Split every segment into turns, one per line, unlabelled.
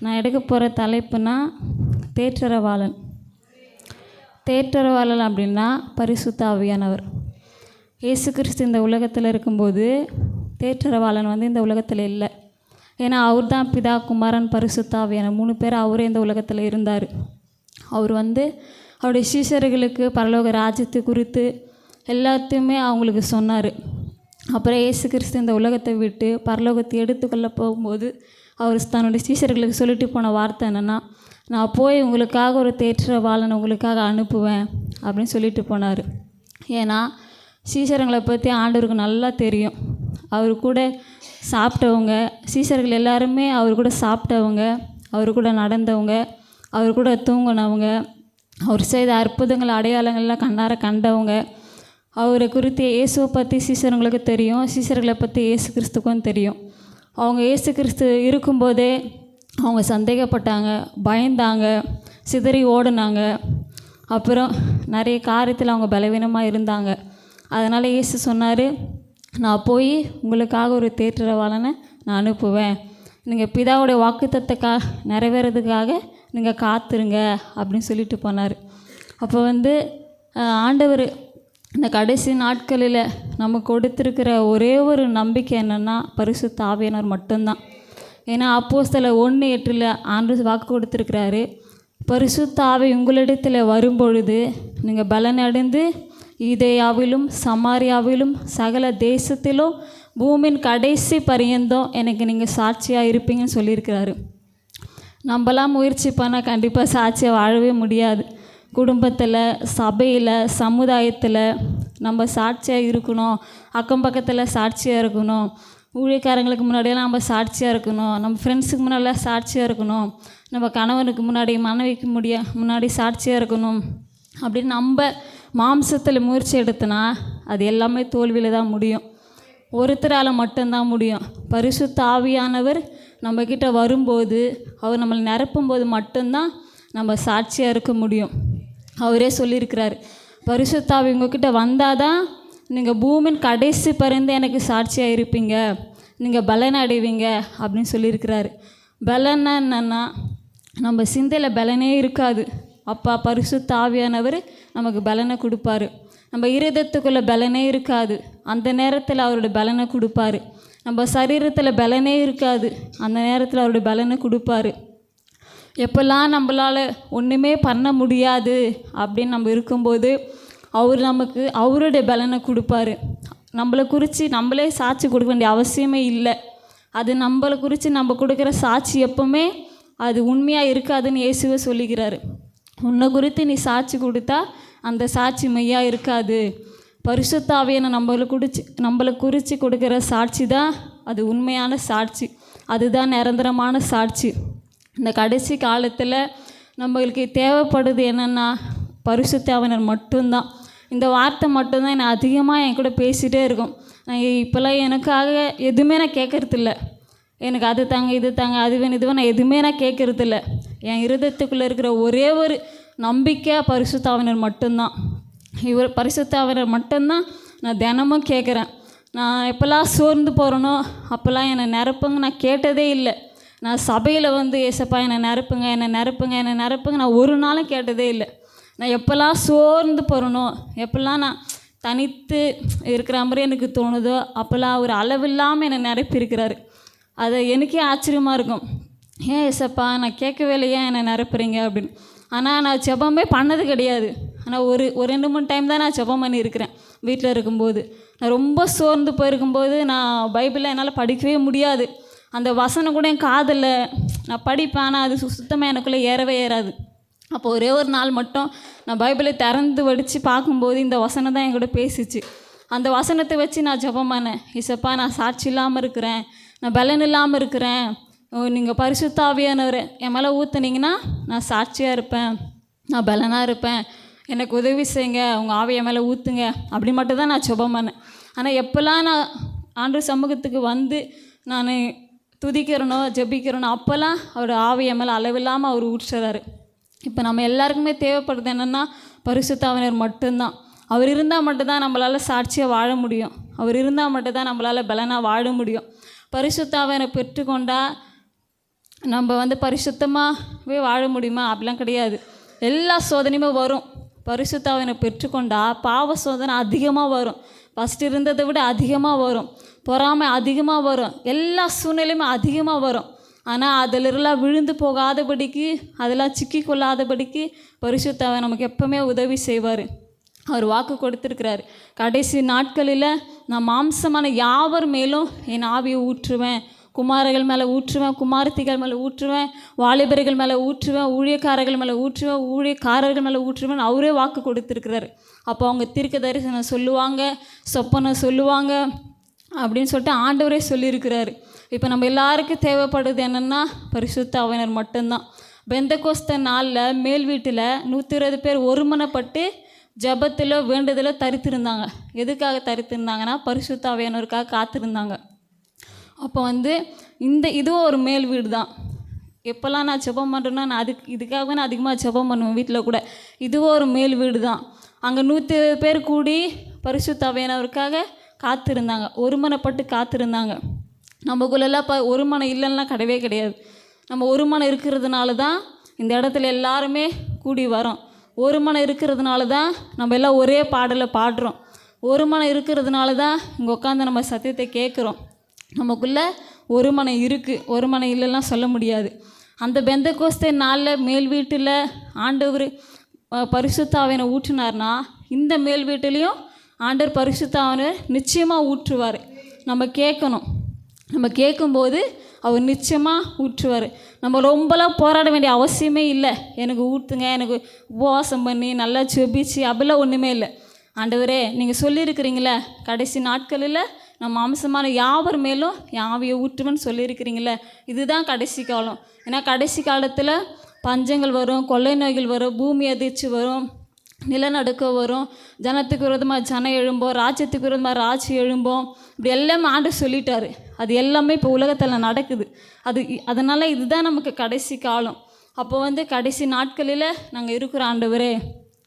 நான் எடுக்க போகிற தலைப்புனா தேற்றரவாளன். தேற்றரவாளன் அப்படின்னா பரிசுத்த ஆவியானவர். இயேசு கிறிஸ்து இந்த உலகத்தில் இருக்கும்போது தேற்றரவாளன் இந்த உலகத்தில் இல்லை. ஏன்னா அவர் தான் பிதா, குமாரன், பரிசுத்த ஆவியானவர் 3 பேர் அவரே இந்த உலகத்தில் இருந்தார். அவர் அவருடைய சீஷர்களுக்கு பரலோக ராஜ்யத்தை குறித்து எல்லாத்தையுமே அவங்களுக்கு சொன்னார். அப்புறம் இயேசு கிறிஸ்து இந்த உலகத்தை விட்டு பரலோகத்தை எடுத்துக்கொள்ள போகும்போது அவர் தன்னுடைய சீஷர்களுக்கு சொல்லிட்டு போன வார்த்தை என்னென்னா, நான் போய் உங்களுக்காக ஒரு தேற்றரவாளன் உங்களுக்காக அனுப்புவேன் அப்படின்னு சொல்லிட்டு போனார். ஏன்னா சீஷர்களை பற்றி ஆண்டவருக்கு நல்லா தெரியும். அவர் கூட சாப்பிட்டவங்க, சீஷர்கள் எல்லாருமே அவர் கூட சாப்பிட்டவங்க, அவர் கூட நடந்தவங்க, அவர் கூட தூங்கினவங்க, அவர் செய்த அற்புதங்கள் அடையாளங்கள்லாம் கண்ணார கண்டவங்க. அவரை குறித்து இயேசுவை பற்றி சீஷர்களுக்கு தெரியும், சீஷர்களை பற்றி இயேசு கிறிஸ்துக்கும் தெரியும். அவங்க இயேசு கிறிஸ்து இருக்கும்போதே அவங்க சந்தேகப்பட்டாங்க, பயந்தாங்க, சிதறி ஓடினாங்க. அப்புறம் நிறைய காரியத்தில் அவங்க பலவீனமாக இருந்தாங்க. அதனால் இயேசு சொன்னார், நான் போய் உங்களுக்காக ஒரு தேற்றரவாளனை நான் அனுப்புவேன், நீங்கள் பிதாவுடைய வாக்குத்தத்தத்தை நிறைவேறதுக்காக நீங்கள் காத்துருங்க அப்படின்னு சொல்லிட்டு போனார். அப்போ ஆண்டவர் இந்த கடைசி நாட்களில் நமக்கு கொடுத்துருக்கிற ஒரே ஒரு நம்பிக்கை என்னென்னா பரிசுத்த ஆவியானவர் மட்டும்தான். ஏன்னா அப்போஸ்தலர் 1:8 ஆண்டவர் வாக்கு கொடுத்துருக்கிறாரு, பரிசுத்த ஆவி உங்களிடத்தில் வரும்பொழுது நீங்கள் பலனடைந்து யூதேயாவிலும் சமாரியாவிலும் சகல தேசத்திலும் பூமியின் கடைசி பரியந்தம் எனக்கு நீங்கள் சாட்சியாக இருப்பீங்கன்னு சொல்லியிருக்கிறாரு. நம்மளாம் முயற்சி பண்ணால் கண்டிப்பாக சாட்சியாக வாழவே முடியாது. குடும்பத்தில், சபையில், சமுதாயத்தில் நம்ம சாட்சியாக இருக்கணும், அக்கம் பக்கத்தில் சாட்சியாக இருக்கணும், ஊழியக்காரங்களுக்கு முன்னாடியெல்லாம் நம்ம சாட்சியாக இருக்கணும், நம்ம ஃப்ரெண்ட்ஸுக்கு முன்னாடியெல்லாம் சாட்சியாக இருக்கணும், நம்ம கணவனுக்கு முன்னாடி, மனைவிக்கு முன்னாடி சாட்சியாக இருக்கணும். அப்படின்னு நம்ம மாம்சத்தில் முயற்சி எடுத்தோன்னா அது எல்லாமே தோல்வியில் தான் முடியும். ஒருத்தரால் மட்டும்தான் முடியும். பரிசுத்த ஆவியானவர் நம்மக்கிட்ட வரும்போது, அவர் நம்மளை நிரப்பும்போது மட்டும்தான் நம்ம சாட்சியாக இருக்க முடியும். அவரே சொல்லியிருக்கிறார், பரிசுத்த ஆவி உங்கள்கிட்ட வந்தால் தான் நீங்கள் பூமியின் கடைசி பரிந்து எனக்கு சாட்சியாக இருப்பீங்க, நீங்கள் பலன் அடைவீங்க அப்படின்னு சொல்லியிருக்கிறாரு. பலன்னா என்னென்னா, நம்ம சிந்தையில் பலனே இருக்காது, அப்பா பரிசுத்த ஆவியானவர் நமக்கு பலனை கொடுப்பாரு. நம்ம இருதயத்துக்குள்ளே பலனே இருக்காது, அந்த நேரத்தில் அவருடைய பலனை கொடுப்பாரு. நம்ம சரீரத்தில் பலனே இருக்காது, அந்த நேரத்தில் அவருடைய பலனை கொடுப்பாரு. எப்போல்லாம் நம்மளால் ஒன்றுமே பண்ண முடியாது அப்படின்னு நம்ம இருக்கும்போது அவர் நமக்கு அவருடைய பலனை கொடுப்பாரு. நம்மளை குறித்து நம்மளே சாட்சி கொடுக்க வேண்டிய அவசியமே இல்லை. அது நம்மளை குறித்து நம்ம கொடுக்குற சாட்சி எப்போவுமே அது உண்மையாக இருக்காதுன்னு இயேசுவே சொல்லிக்கிறாரு. உன்னை குறித்து நீ சாட்சி கொடுத்தா அந்த சாட்சி மெய்யாக இருக்காது. பரிசுத்த ஆவியான நம்மளை குறித்து கொடுக்குற சாட்சி தான் அது உண்மையான சாட்சி, அதுதான் நிரந்தரமான சாட்சி. இந்த கடைசி காலத்தில் நம்மளுக்கு தேவைப்படுது என்னென்னா பரிசுத்த ஆவியானவர் மட்டும்தான். இந்த வார்த்தை மட்டும்தான் என்னை அதிகமாக என் கூட பேசிகிட்டே இருக்கும். நான் இப்போல்லாம் எனக்காக எதுவுமே நான் கேட்குறதில்ல, எனக்கு அது தாங்க இது தாங்க அது வேணும் இது வேணும், நான் எதுவுமே நான் கேட்குறதில்ல. என் இருதயத்துக்குள்ளே இருக்கிற ஒரே ஒரு நம்பிக்கை பரிசுத்த ஆவியானவர் மட்டும்தான். இவர் பரிசுத்த ஆவியானவர் மட்டும்தான் நான் தினமும் கேட்குறேன். நான் எப்போல்லாம் சோர்ந்து போகிறேனோ அப்போல்லாம் என்னை நிரப்புங்க நான் கேட்டதே இல்லை. நான் சபையில் ஏசப்பா என்னை நிரப்புங்க என்னை நிரப்புங்க என்னை நிரப்புங்க நான் ஒரு நாளும் கேட்டதே இல்லை. நான் எப்போல்லாம் சோர்ந்து போகிறேனோ, எப்போல்லாம் நான் தனித்து இருக்கிற மாதிரி எனக்கு தோணுதோ அப்போல்லாம் ஒரு அளவில்லாமல் என்னை நிரப்பியிருக்கிறாரு. அது எனக்கே ஆச்சரியமாக இருக்கும், ஏன் ஏசப்பா நான் கேட்கவே இல்லையா என்னை நிரப்புறீங்க அப்படின்னு. ஆனால் நான் ஜெபமே பண்ணது கிடையாது. ஆனால் ஒரு 2-3 டைம் தான் நான் ஜெபம் பண்ணியிருக்கிறேன் வீட்டில் இருக்கும்போது. நான் ரொம்ப சோர்ந்து போயிருக்கும்போது நான் பைபிளில் என்னால் படிக்கவே முடியாது. அந்த வசனம் கூட என் காதில் நான் படிப்பேன், ஆனால் அது சுத்தமாக எனக்குள்ளே ஏறவே ஏறாது. அப்போ ஒரே ஒரு நாள் மட்டும் நான் பைபிளை திறந்து வடித்து பார்க்கும்போது இந்த வசனம் தான் என் கூட பேசிச்சு. அந்த வசனத்தை வச்சு நான் ஜெபம் பண்ணேன், ஏசப்பா நான் சாட்சி இல்லாமல் இருக்கிறேன், நான் பலன் இல்லாமல் இருக்கிறேன், நீங்கள் பரிசுத்த ஆவியானவர் என் மேலே ஊற்றுனீங்கன்னா நான் சாட்சியாக இருப்பேன், நான் பலனாக இருப்பேன், எனக்கு உதவி செய்யுங்க, உங்கள் ஆவியை மேலே ஊற்றுங்க அப்படி மட்டும் தான் நான் ஜெபம் பண்ணேன். ஆனால் எப்போல்லாம் நான் ஆண்டவர் சமூகத்துக்கு நான் துதிக்கிறனோ ஜெபிக்கிறனோ அப்போல்லாம் அவர் ஆவியை மேலே அளவில்லாமல் அவர் ஊற்றுறாரு. இப்போ நம்ம எல்லாருக்குமே தேவைப்படுறது என்னென்னா பரிசுத்த ஆவியானவர் மட்டும்தான். அவர் இருந்தால் மட்டும்தான் நம்மளால் சாட்சியாக வாழ முடியும், அவர் இருந்தால் மட்டும்தான் நம்மளால் பலனாக வாழ முடியும். பரிசுத்த ஆவியானவரை பெற்றுக்கொண்டால் நம்ம வந்து பரிசுத்தமாகவே வாழ முடியுமா? அப்படிலாம் கிடையாது. எல்லா சோதனையுமே வரும். பரிசுத்த ஆவியை பெற்றுக்கொண்டா பாவ சோதனை அதிகமாக வரும். ஃபஸ்ட்டு இருந்ததை விட அதிகமாக வரும். பொறாமை அதிகமாக வரும். எல்லா சூழ்நிலையுமே அதிகமாக வரும். ஆனால் அதிலெல்லாம் விழுந்து போகாதபடிக்கு, அதெல்லாம் சிக்கி கொள்ளாதபடிக்கு பரிசுத்த ஆவி நமக்கு எப்பவுமே உதவி செய்வார். அவர் வாக்கு கொடுத்துருக்கிறார், கடைசி நாட்களில் நான் மாம்சமான யாவர் மேலும் என் ஆவியை ஊற்றுவேன். குமாரர்கள் மேலே ஊற்றுவேன், குமாரத்திகள் மேலே ஊற்றுவேன், வாலிபர்கள் மேலே ஊற்றுவேன், ஊழியக்காரர்கள் மேலே ஊற்றுவேன், ஊழியக்காரர்கள் மேலே ஊற்றுவேன் அவரே வாக்கு கொடுத்துருக்கிறார். அப்போ அவங்க தீர்க்க தரிசனம் சொல்லுவாங்க, சொப்பனம் சொல்லுவாங்க அப்படின்னு சொல்லிட்டு ஆண்டவரே சொல்லியிருக்கிறாரு. இப்போ நம்ம எல்லாருக்கும் தேவைப்படுது என்னென்னா பரிசுத்த ஆவியானவர் மட்டும்தான். பெந்தகோஸ்தே நாளில் மேல் வீட்டில் 120 பேர் ஒருமனப்பட்டு ஜபத்தில் வேண்டுதலில் தரித்திருந்தாங்க. எதுக்காக தரித்திருந்தாங்கன்னா பரிசுத்த ஆவியானவருக்காக காத்திருந்தாங்க. அப்போ வந்து இதுவும் ஒரு மேல் வீடு தான். எப்போல்லாம் நான் ஜெபம் பண்ணுறேன்னா நான் இதுக்காகவே நான் அதிகமாக ஜெபம் பண்ணுவேன் வீட்டில் கூட. இதுவும் ஒரு மேல் வீடு தான். அங்கே 120 பேர் கூடி பரிசுத்த ஆவியானவருக்காக காத்திருந்தாங்க, ஒருமனப்பட்டு காத்திருந்தாங்க. நமக்குள்ளெல்லாம் ஒருமனம் இல்லைன்னா கிடையவே கிடையாது. நம்ம ஒருமனம் இருக்கிறதுனால தான் இந்த இடத்துல எல்லாருமே கூடி வரோம். ஒருமனம் இருக்கிறதுனால தான் நம்ம எல்லாம் ஒரே பாடலை பாடுறோம். ஒருமனம் இருக்கிறதுனால தான் இங்கே உட்காந்து நம்ம சத்தியத்தை கேட்குறோம். நமக்குள்ளே ஒருமனம் இருக்குது, ஒருமனம் இல்லைன்னா சொல்ல முடியாது. அந்த பெந்தகோஸ்தே நாளில் மேல் வீட்டில் ஆண்டவர் பரிசுத்த ஆவியை ஊற்றினார்னா இந்த மேல் வீட்டிலையும் ஆண்டவர் பரிசுத்த ஆவியை நிச்சயமாக ஊற்றுவார். நம்ம கேட்கணும். நம்ம கேட்கும்போது அவர் நிச்சயமாக ஊற்றுவார். நம்ம ரொம்பலாம் போராட வேண்டிய அவசியமே இல்லை. எனக்கு ஊற்றுங்க, எனக்கு உபவாசம் பண்ணி நல்லா செபிச்சு அப்படிலாம் ஒன்றுமே இல்லை. ஆண்டவரே நீங்கள் சொல்லியிருக்கிறீங்களே கடைசி நாட்களில் நம்ம மாம்சமான யாவர் மேலும் என் ஆவியை ஊற்றுவேன்னு சொல்லியிருக்கிறீங்களே, இதுதான் கடைசி காலம். ஏன்னா கடைசி காலத்தில் பஞ்சங்கள் வரும், கொள்ளை நோய்கள் வரும், பூமி அதிர்ச்சி வரும், நிலநடுக்கம் வரும், ஜனத்துக்கு விரோதமாக ஜனம் எழும்போம், ராஜ்யத்துக்கு விரோதமாக ராஜ்யம் எழும்போம். இப்படி எல்லாமே ஆண்டு சொல்லிட்டாரு. அது எல்லாமே இப்போ உலகத்தில் நடக்குது. அதனால் இதுதான் நமக்கு கடைசி காலம். அப்போ வந்து கடைசி நாட்களில் நாங்கள் இருக்கிற ஆண்டவரே,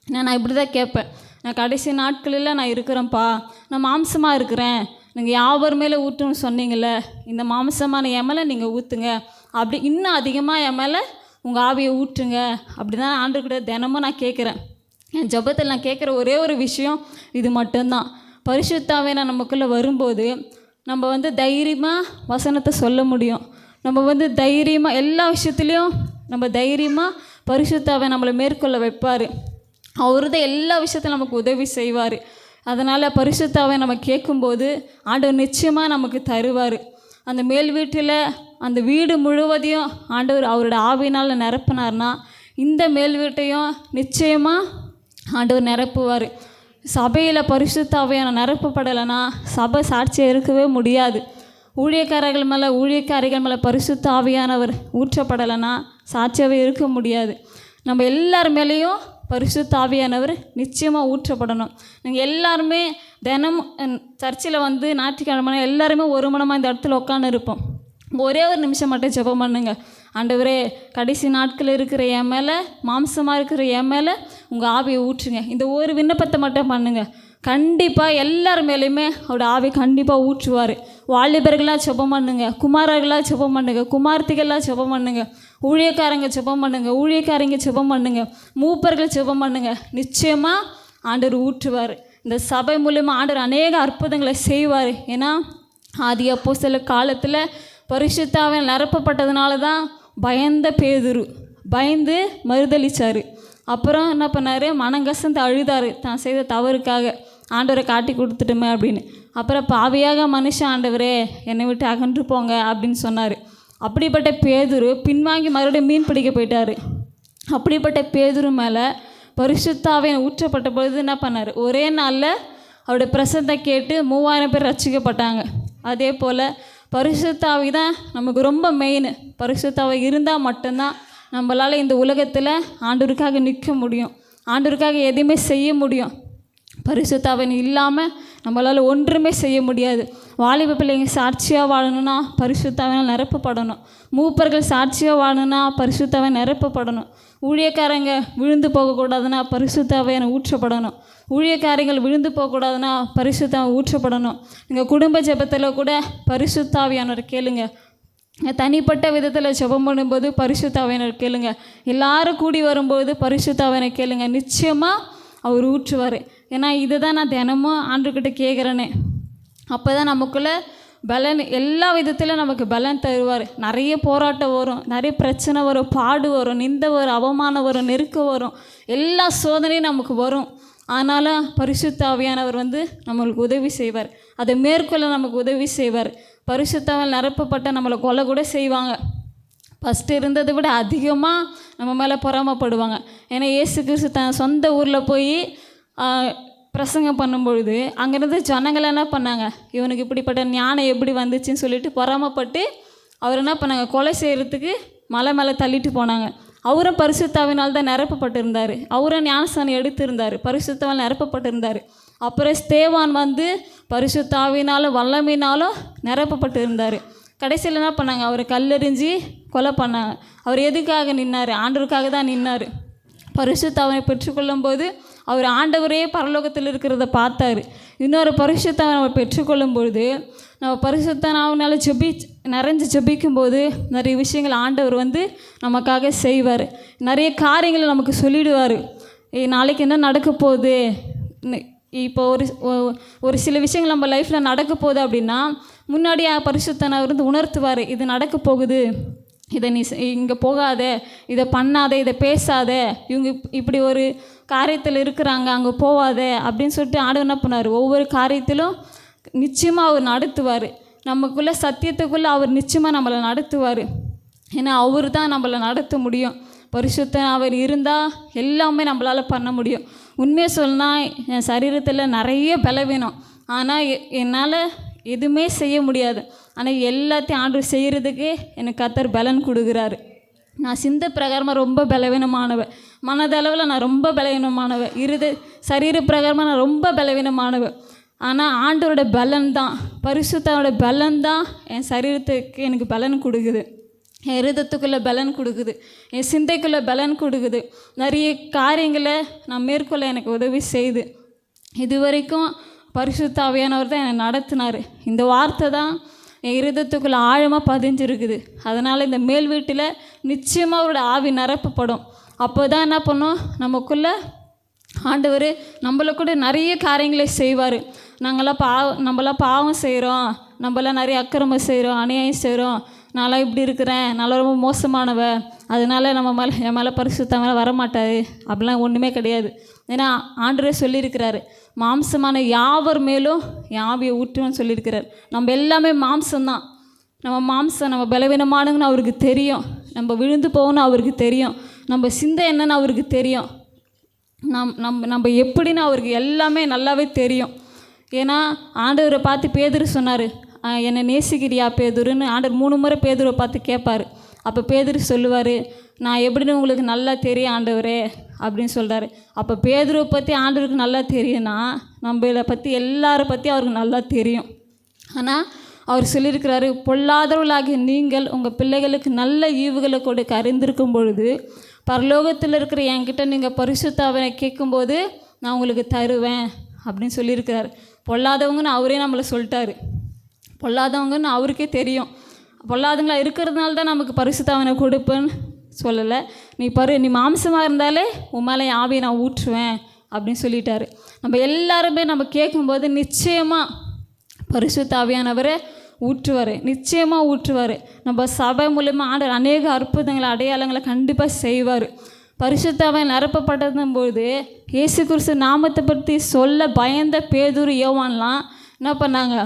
நான் இப்படி தான் கேட்பேன். நான் கடைசி நாட்களில் நான் இருக்கிறேன்ப்பா, நான் மாம்சமாக இருக்கிறேன், நீங்கள் யாவர் மேலே ஊற்றுன்னு சொன்னீங்கள, இந்த மாம்சமான என் மேலே நீங்கள் ஊற்றுங்க, அப்படி இன்னும் அதிகமாக என் மேலே உங்கள் ஆவியை ஊற்றுங்க. அப்படி தான் ஆண்டவர்கிட்ட தினமும் நான் கேட்குறேன். என் ஜெபத்தில் நான் கேட்குற ஒரே ஒரு விஷயம் இது மட்டும்தான். பரிசுத்த ஆவியானவர் நமக்குள்ளே வரும்போது நம்ம வந்து தைரியமாக வசனத்தை சொல்ல முடியும். நம்ம வந்து தைரியமாக எல்லா விஷயத்துலேயும் நம்ம தைரியமாக பரிசுத்த ஆவியானவர் நம்மளை மேற்கொள்ள வைப்பார். அவர் தான் எல்லா விஷயத்தையும் நமக்கு உதவி செய்வார். அதனால் பரிசுத்த ஆவியானவர் நம்ம கேட்கும்போது ஆண்டவர் நிச்சயமாக நமக்கு தருவார். அந்த மேல் வீட்டில் அந்த வீடு முழுவதையும் ஆண்டவர் அவரோட ஆவியினால் நிரப்பினார்னா இந்த மேல் வீட்டையும் நிச்சயமாக ஆண்டவர் நிரப்புவார். சபையில் பரிசுத்த ஆவியானவர் நிரப்பப்படலைன்னா சபை சாட்சியாக இருக்கவே முடியாது. ஊழியக்காரர்கள் மேலே ஊழியக்காரிகள் மேலே பரிசுத்த ஆவியானவர் ஊற்றப்படலைன்னா சாட்சியாகவே இருக்க முடியாது. நம்ம எல்லார் மேலேயும் பரிசுத்த ஆவியானவர் நிச்சயமாக ஊற்றப்படணும். நீங்கள் எல்லாருமே தினமும் சர்ச்சில் வந்து ஞாயிற்றுக்கிழமை எல்லாருமே ஒரு மனமாக இந்த இடத்துல உட்காந்து இருப்போம். ஒரே ஒரு நிமிஷம் மட்டும் ஜெபம் பண்ணுங்க. ஆண்டவரே கடைசி நாட்கள் இருக்கிற என் மேலே, மாம்சமாக இருக்கிற என் மேலே உங்கள் ஆவியை ஊற்றுங்க. இந்த ஒரு விண்ணப்பத்தை மட்டும் பண்ணுங்கள். கண்டிப்பாக எல்லார் மேலேயுமே அவரோட ஆவி கண்டிப்பாக ஊற்றுவார். வாலிபர்களாக ஜெபம் பண்ணுங்க, குமாரர்களாக ஜெபம் பண்ணுங்க, குமார்த்திகளாக ஜெபம் பண்ணுங்க, ஊழியக்காரங்க ஜெபம் பண்ணுங்க, ஊழியக்காரங்க ஜெபம் பண்ணுங்க, மூப்பர்கள் ஜெபம் பண்ணுங்க. நிச்சயமாக ஆண்டவர் ஊற்றுவார். இந்த சபை மூலமாக ஆண்டவர் அநேக அற்புதங்களை செய்வார். ஏன்னா ஆதி அப்போஸ்தலர் காலத்தில் பரிசுத்த ஆவியானவர் நிரப்பப்பட்டதுனால தான் பயந்த பேதுரு பயந்து மறுதளிச்சார். அப்புறம் என்ன பண்ணார், மனங்கசந்து அழுதார் தான் செய்த தவறுக்காக, ஆண்டவரை காட்டி கொடுத்துட்டுமே அப்படின்னு. அப்புறம் பாவியாக மனுஷன் ஆண்டவரே என்னை விட்டு அகன்று போங்க அப்படின்னு சொன்னார். அப்படிப்பட்ட பேதுரு பின்வாங்கி மறுபடியும் மீன் பிடிக்க போயிட்டார். அப்படிப்பட்ட பேதுரு மேலே பரிசுத்த ஆவியானவர் ஊற்றப்பட்ட பொழுது என்ன பண்ணார், ஒரே நாளில் அவருடைய பிரசத்தை கேட்டு 3000 பேர் ரட்சிக்கப்பட்டாங்க. அதே போல் பரிசுத்த ஆவி தான் நமக்கு ரொம்ப மெயின். பரிசுத்த ஆவி இருந்தால் மட்டும்தான் நம்மளால் இந்த உலகத்தில் ஆண்டவருக்காக நிற்க முடியும், ஆண்டவருக்காக எதையுமே செய்ய முடியும். பரிசுத்த ஆவி இல்லாமல் நம்மளால் ஒன்றுமே செய்ய முடியாது. வாலிப பிள்ளைங்க சாட்சியாக வாழணும்னா பரிசுத்த ஆவியால் நிரப்பப்படணும். மூப்பர்கள் சாட்சியாக வாழணும்னா பரிசுத்த ஆவி நிரப்பப்படணும். ஊழியக்காரங்க விழுந்து போகக்கூடாதுன்னா பரிசுத்த ஆவியானவர் ஊற்றப்படணும். ஊழியக்காரங்கள் விழுந்து போகக்கூடாதுன்னா பரிசுத்த ஆவி ஊற்றப்படணும். எங்கள் குடும்ப ஜெபத்தில் கூட பரிசுத்த ஆவியானவர் கேளுங்க. தனிப்பட்ட விதத்தில் ஜெபம் பண்ணும்போது பரிசுத்த ஆவியானவர் கேளுங்க. எல்லாரும் கூடி வரும்போது பரிசுத்த ஆவியானவர் கேளுங்க, நிச்சயமாக அவர் ஊற்றுவார். ஏன்னா இதை தான் நான் தினமும் ஆண்டவர்கிட்ட கேட்குறேனே. அப்போ தான் நமக்குள்ளே பலன், எல்லா விதத்திலும் நமக்கு பலன் தருவார். நிறைய போராட்டம் வரும், நிறைய பிரச்சனை வரும், பாடு வரும், நிந்தை வரும், அவமானம் வரும், நெருக்கம் வரும், எல்லா சோதனையும் நமக்கு வரும். ஆனாலும் பரிசுத்த ஆவியானவர் நம்மளுக்கு உதவி செய்வார். அதை மேற்கொள்ள நமக்கு உதவி செய்வார். பரிசுத்தாவில் நிரப்பப்பட்ட நம்மளை கொலை கூட செய்வாங்க. ஃபஸ்ட்டு இருந்ததை விட அதிகமாக நம்ம மேலே பொறாமைப்படுவாங்க. ஏன்னா இயேசு கிறிஸ்து தன் சொந்த ஊரில் போய் பிரசங்கம் பண்ணும்பொழுது அங்கேருந்து ஜனங்கள் என்ன பண்ணாங்க, இவனுக்கு இப்படிப்பட்ட ஞானம் எப்படி வந்துச்சுன்னு சொல்லிட்டு பொறாமைப்பட்டு அவர் என்ன பண்ணாங்க, கொலை செய்கிறதுக்கு மலை மேலே தள்ளிட்டு போனாங்க. அவரும் பரிசுத்தாவினால் தான் நிரப்பப்பட்டிருந்தார். அவரும் ஞானஸ்தானம் எடுத்திருந்தார், பரிசுத்தாவில் நிரப்பப்பட்டிருந்தார். அப்புறம் ஸ்தேவான் பரிசுத்தாவினாலும் வல்லமையினாலும் நிரப்பப்பட்டு இருந்தார். கடைசியில் என்ன பண்ணாங்க, அவர் கல்லெறிஞ்சு கொலை பண்ணாங்க. அவர் எதுக்காக நின்னார்? ஆண்டவருக்காக தான் நின்னார். பரிசுத்தாவினை பெற்றுக்கொள்ளும் போது அவர் ஆண்டவரே பரலோகத்தில் இருக்கிறத பார்த்தார். இன்னொரு பரிசுத்தாவினை அவர் பெற்றுக்கொள்ளும் பொழுது நம்ம பரிசுத்தாவினால நிறைஞ்சு ஜெபிக்கும்போது நிறைய விஷயங்கள் ஆண்டவர் நமக்காக செய்வார். நிறைய காரியங்களை நமக்கு சொல்லிவிடுவார். நாளைக்கு என்ன நடக்க போகுது, இப்போ ஒரு சில விஷயங்கள் நம்ம லைஃப்பில் நடக்க போகுது அப்படின்னா முன்னாடியே பரிசுத்தனார் உணர்த்துவார், இது நடக்க போகுது, இதை நீ இங்கே போகாத, இதை பண்ணாத, இதை பேசாத, இவங்க இப்படி ஒரு காரியத்தில் இருக்கிறாங்க, அங்கே போகாத அப்படின்னு சொல்லிட்டு ஆண்டவர் என்ன பண்ணார், ஒவ்வொரு காரியத்திலும் நிச்சயமாக அவர் நடத்துவார். நமக்குள்ளே சத்தியத்துக்குள்ளே அவர் நிச்சயமாக நம்மளை நடத்துவார். ஏன்னா அவர் தான் நம்மளை நடத்த முடியும். பரிசுத்தன் அவர் இருந்தால் எல்லாமே நம்மளால் பண்ண முடியும். உண்மையை சொன்னால் என் சரீரத்தில் நிறைய பலவீனம், ஆனால் என்னால் எதுவுமே செய்ய முடியாது. ஆனால் எல்லாத்தையும் ஆண்டவர் செய்கிறதுக்கு எனக்கு கர்த்தர் பலன் கொடுக்குறாரு. நான் சிந்த பிரகாரமாக ரொம்ப பலவீனமானவ, மனதளவில் நான் ரொம்ப பலவீனமானவ, சரீர பிரகாரமாக நான் ரொம்ப பலவீனமானவ. ஆனால் ஆண்டவரோட பலன் தான், பரிசுத்தோட பலன் தான் என் சரீரத்துக்கு எனக்கு பலன் கொடுக்குது, என் இருதயத்துக்குள்ளே பலன் கொடுக்குது, என் சிந்தைக்குள்ளே பலன் கொடுக்குது. நிறைய காரியங்களை நான் மேற்கொள்ள எனக்கு உதவி செய்யுது. இது வரைக்கும் பரிசுத்த ஆவியானவர் தான் என்னை நடத்தினார். இந்த வார்த்தை தான் என் இருதயத்துக்குள்ளே ஆழமாக பதிஞ்சிருக்குது. அதனால் இந்த மேல் வீட்டில் நிச்சயமாக அவரோட ஆவி நிரப்பப்படும். அப்போ தான் என்ன பண்ணோம், நமக்குள்ளே ஆண்டவர் நம்மளை கூட நிறைய காரியங்களை செய்வார். நம்மளாம் பாவம் செய்கிறோம், நம்மளாம் நிறைய அக்கிரமம் செய்கிறோம், அநியாயம் செய்கிறோம், நான்லாம் இப்படி இருக்கிறேன், நல்லா ரொம்ப மோசமானவ, அதனால் என் மேலே பரிசுத்த மேலே வரமாட்டார் அப்படிலாம் ஒன்றுமே கிடையாது. ஏன்னா ஆண்டவரே சொல்லியிருக்கிறாரு, மாம்சமான யாவர் மேலும் என் ஆவியை ஊற்றுவேன்னு சொல்லியிருக்கிறார். நம்ம எல்லாமே மாம்சம்தான். நம்ம பலவீனமானங்கன்னு அவருக்கு தெரியும், நம்ம விழுந்து போகணும்னு அவருக்கு தெரியும், நம்ம சிந்தை என்னன்னு அவருக்கு தெரியும், நம்ம எப்படின்னு அவருக்கு எல்லாமே நல்லாவே தெரியும். ஏன்னா ஆண்டவரை பார்த்து பேதுரு சொன்னார், என்னை நேசிக்கிறியா பேதுருன்னு ஆண்டவர் 3 முறை பேதுருவை பார்த்து கேட்பார். அப்போ பேதுரு சொல்லுவார், நான் எப்படின்னு உங்களுக்கு நல்லா தெரியும் ஆண்டவரே அப்படின்னு சொல்கிறாரு. அப்போ பேதுருவை பற்றி ஆண்டவருக்கு நல்லா தெரியும்னா நம்மளை பற்றி எல்லாரை பற்றி அவருக்கு நல்லா தெரியும். ஆனால் அவர் சொல்லியிருக்கிறாரு, பொல்லாதவர்களாகிய நீங்கள் உங்கள் பிள்ளைகளுக்கு நல்ல ஈவுகளை கொடுக்க அறிந்திருக்கும் பொழுது பரலோகத்தில் இருக்கிற என்கிட்ட நீங்கள் பரிசுத்த ஆவியை கேட்கும்போது நான் உங்களுக்கு தருவேன் அப்படின்னு சொல்லியிருக்கிறார். பொல்லாதவங்கன்னு அவரே நம்மளை சொல்லிட்டாரு. பொல்லாதவங்கன்னு அவருக்கே தெரியும். பொல்லாதவங்களா இருக்கிறதுனால தான் நமக்கு பரிசுத்த ஆவியை கொடுப்பேன்னு சொல்லலை. நீ மாம்சமாக இருந்தாலே உன் மேலே ஆவியை நான் ஊற்றுவேன் அப்படின்னு சொல்லிட்டாரு. நம்ம எல்லாருமே நம்ம கேட்கும்போது நிச்சயமாக பரிசுத்த ஆவியானவரை ஊற்றுவார், நிச்சயமாக ஊற்றுவார். நம்ம சபை மூலமாக ஆண்டவர் அநேக அற்புதங்களை அடையாளங்களை கண்டிப்பாக செய்வார். பரிசுத்த ஆவி நிரப்பப்பட்டதும்போது இயேசு கிறிஸ்து நாமத்தை பற்றி சொல்ல பயந்த பேதுரு யோவான்லாம் என்ன பண்ணாங்க,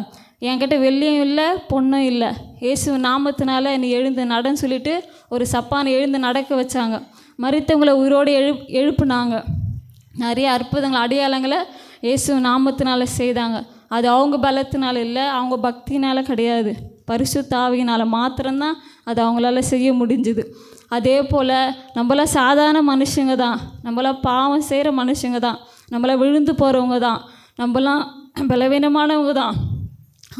என்கிட்ட வெள்ளியும் இல்லை பொண்ணும் இல்லை, இயேசு நாமத்தினால நீ எழுந்து நடன்னு சொல்லிட்டு ஒரு சப்பானை எழுந்து நடக்க வச்சாங்க. மரித்தவங்களை உயிரோடு எழுப்புனாங்க. நிறைய அற்புதங்கள் அடையாளங்களை இயேசு நாமத்தினால செய்தாங்க. அது அவங்க பலத்தினால இல்லை, அவங்க பக்தினால் கிடையாது, பரிசுத்த ஆவியினால் மாத்திரம்தான் அது அவங்களால செய்ய முடிஞ்சுது. அதே போல் நம்மளாம் சாதாரண மனுஷங்க தான், நம்மளாம் பாவம் செய்கிற மனுஷங்க தான், நம்மளாம் விழுந்து போகிறவங்க தான், நம்மளாம் பலவீனமானவங்க தான்.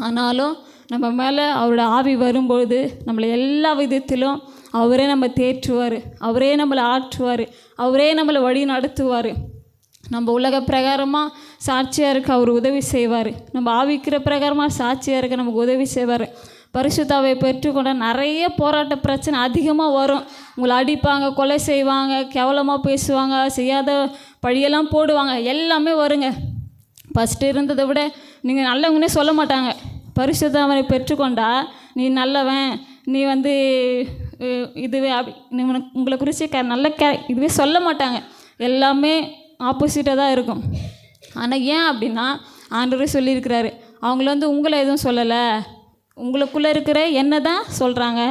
ஆனாலும் நம்ம மேலே அவரோட ஆவி வரும்பொழுது நம்மளை எல்லா விதத்திலும் அவரே நம்ம தேற்றுவார், அவரே நம்மளை ஆற்றுவார், அவரே நம்மளை வழி நடத்துவார். நம்ம உலக பிரகாரமாக சாட்சியாக இருக்க அவர் உதவி செய்வார், நம்ம ஆவிக்கிற பிரகாரமாக சாட்சியாக இருக்க நமக்கு உதவி செய்வார். பரிசுத்தாவை பெற்றுக்கொண்ட நிறைய போராட்ட பிரச்சனை அதிகமாக வரும். உங்களை அடிப்பாங்க, கொலை செய்வாங்க, கேவலமாக பேசுவாங்க, செய்யாத பழியெல்லாம் போடுவாங்க, எல்லாமே வருங்க. ஃபஸ்ட்டு இருந்ததை விட நீங்கள் நல்லவங்கன்னே சொல்ல மாட்டாங்க. பரிசுத்தாவை பெற்றுக்கொண்டா நீ நல்லவன், நீ வந்து இதுவே உங்களை குறித்து நல்ல இதுவே சொல்ல மாட்டாங்க. எல்லாமே ஆப்போசிட்டாக தான் இருக்கும். ஆனால் ஏன் அப்படின்னா ஆண்டவரே சொல்லியிருக்கிறாரு, அவங்கள வந்து உங்களை எதுவும் சொல்லலை, உங்களுக்குள்ளே இருக்கிற என்ன தான் சொல்கிறாங்க,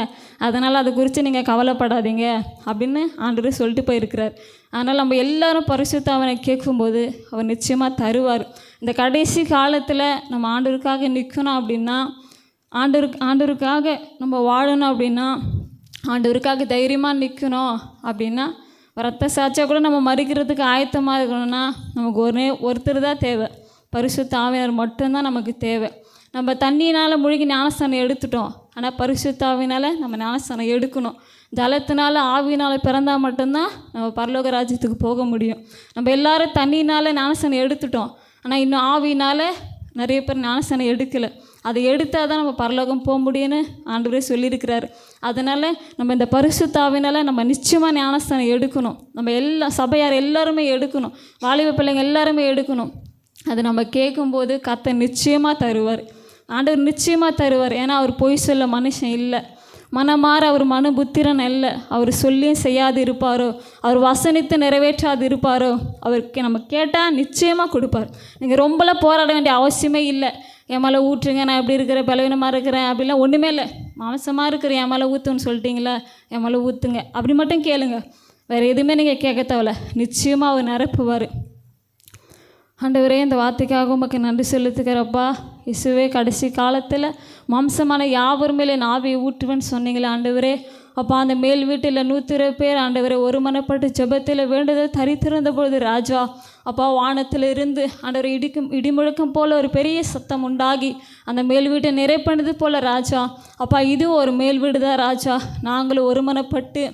அதனால் அதை குறித்து நீங்கள் கவலைப்படாதீங்க அப்படின்னு ஆண்டவரே சொல்லிட்டு போயிருக்கிறார். அதனால் நம்ம எல்லோரும் பரிசுத்தாவியை கேட்கும்போது அவர் நிச்சயமாக தருவார். இந்த கடைசி காலத்தில் நம்ம ஆண்டவருக்காக நிற்கணும் அப்படின்னா, ஆண்டவருக்காக நம்ம வாழணும் அப்படின்னா, ஆண்டவருக்காக தைரியமாக நிற்கணும் அப்படின்னா, ரத்த சாட்சியாக கூட நம்ம மறிக்கிறதுக்கு ஆயத்தமாக இருக்கணும்னா நமக்கு ஒருத்தர் தான் தேவை. பரிசுத்த ஆவியானவர் மட்டும்தான் நமக்கு தேவை. நம்ம தண்ணியினால் முழுகி ஞானஸ்தானம் எடுத்துட்டோம், ஆனால் பரிசுத்த ஆவியினால் நம்ம ஞானஸ்தானம் எடுக்கணும். ஜலத்தினால் ஆவியினால் பிறந்தால் மட்டும்தான் நம்ம பரலோக ராஜ்யத்துக்கு போக முடியும். நம்ம எல்லோரும் தண்ணியினால் ஞானஸ்தானம் எடுத்துட்டோம், ஆனால் இன்னும் ஆவியினால் நிறைய பேர் ஞானஸ்தானம் எடுக்கலை. அதை எடுத்தால் தான் நம்ம பரலோகம் போக முடியும்னு ஆண்டவரே சொல்லியிருக்கிறாரு. அதனால் நம்ம இந்த பரிசுத்த ஆவியினால் நம்ம நிச்சயமாக ஞானஸ்தானம் எடுக்கணும். நம்ம சபையார் எல்லாருமே எடுக்கணும், வாலிப பிள்ளைங்க எல்லாருமே எடுக்கணும். அது நம்ம கேட்கும்போது கர்த்தர் நிச்சயமாக தருவார், ஆண்டவர் நிச்சயமாக தருவார். ஏன்னா அவர் பொய் சொல்ல மனுஷன் இல்லை, மனமாற அவர் மனுபுத்திரன் அல்ல. அவர் சொல்லியும் செய்யாது இருப்பாரோ, அவர் வசனித்து நிறைவேற்றாது இருப்பாரோ, அவருக்கு நம்ம கேட்டால் நிச்சயமாக கொடுப்பார். நீங்கள் ரொம்பலாம் போராட வேண்டிய அவசியமே இல்லை. என் மேலே ஊற்றுங்க, நான் எப்படி இருக்கிறேன், பலவீனமாக இருக்கிறேன் அப்படிலாம் ஒன்றுமே இல்லை. மாம்சமாக இருக்கிறேன், என் மேலே ஊற்றுன்னு சொல்லிட்டீங்களா, என் மேலே ஊற்றுங்க அப்படி மட்டும் கேளுங்க. வேறு எதுவுமே நீங்கள் கேட்க தேவையில்ல, நிச்சயமாக அவர் நிரப்புவார். ஆண்டவரே, இந்த வார்த்தைக்காக உமக்கு நன்றி செலுத்துக்கிறப்பா. இயேசுவே, கடைசி காலத்தில் மாம்சமான யாவர் மேலே ஆவியை ஊற்றுவேன்னு சொன்னீங்களே ஆண்டவரே. அப்போ அந்த மேல் வீட்டில் 120 பேர் ஆண்டவரை ஒரு மனப்பட்டு ஜெபத்தில் வேண்டுதல் தரித்திருந்த பொழுது ராஜா, அப்பா வானத்தில் இருந்து ஆண்டவரை இடிமுழக்கம் போல் ஒரு பெரிய சத்தம் உண்டாகி அந்த மேல் வீட்டை நிறைப்பனது போல் ராஜா. அப்பா இது ஒரு மேல் வீடு தான் ராஜா. நாங்களும் ஒரு மனப்பட்டு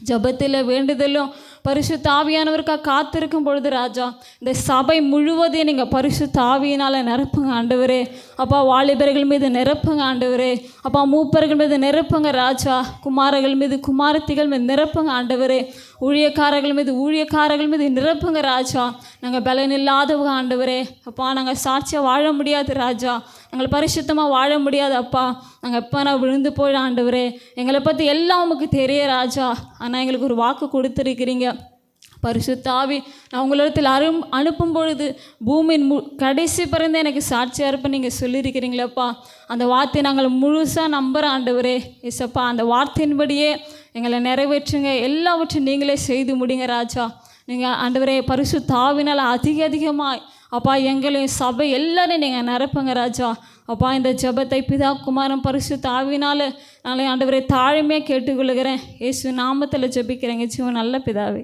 ஜபத்தில் வேண்டுதலும் பரிசுத்த ஆவியானவருக்காக காத்திருக்கும் பொழுது ராஜா, இந்த சபை முழுவதையும் நீங்கள் பரிசுத்த ஆவியினால் நிரப்புங்க ஆண்டவரே. அப்பா வாலிபர்கள் மீது நிரப்புங்க ஆண்டவரே. அப்பா மூப்பர்கள் மீது நிரப்புங்க ராஜா. குமாரர்கள் மீது குமாரத்திகள் மீது நிரப்புங்க ஆண்டவரே. ஊழியக்காரர்கள் மீது நிரப்புங்க ராஜா. நாங்கள் பலன் இல்லாதவங்க ஆண்டவரே. அப்பா நாங்கள் சாட்சியாக வாழ முடியாது ராஜா, நாங்கள் பரிசுத்தமாக வாழ முடியாது அப்பா. நாங்கள் எப்போ நான் விழுந்து போயிட ஆண்டவரே. எங்களை பற்றி எல்லாம் உமக்கு தெரிய ராஜா. ஆனால் எங்களுக்கு ஒரு வாக்கு கொடுத்துருக்கிறீங்க, பரிசுத்த ஆவி நான் உங்களிடத்தில் அனுப்பும் பொழுது பூமியின் கடைசி பிறந்த எனக்கு சாட்சியாக இருப்பேன் நீங்கள் சொல்லியிருக்கிறீங்களப்பா. அந்த வார்த்தையை நாங்கள் முழுசாக நம்புகிற ஆண்டவரே. ஏசப்பா, அந்த வார்த்தையின்படியே எங்களை நிறைவேற்றுங்க, எல்லாவற்றையும் நீங்களே செய்து முடிங்க ராஜா. நீங்கள் ஆண்டவரே பரிசுத்த ஆவினால் அதிகமாக அப்பா எங்களையும் சபை எல்லாரையும் நீங்கள் நிரப்புங்க ராஜா. அப்பா இந்த ஜெபத்தை பிதா குமாரன் பரிசுத்த ஆவினால் நாளை ஆண்டவரே தாழ்மையாக கேட்டுக்கொள்கிறேன். இயேசு நாமத்தில் ஜெபிக்கிறேங்க ஜீவன் நல்ல பிதாவே.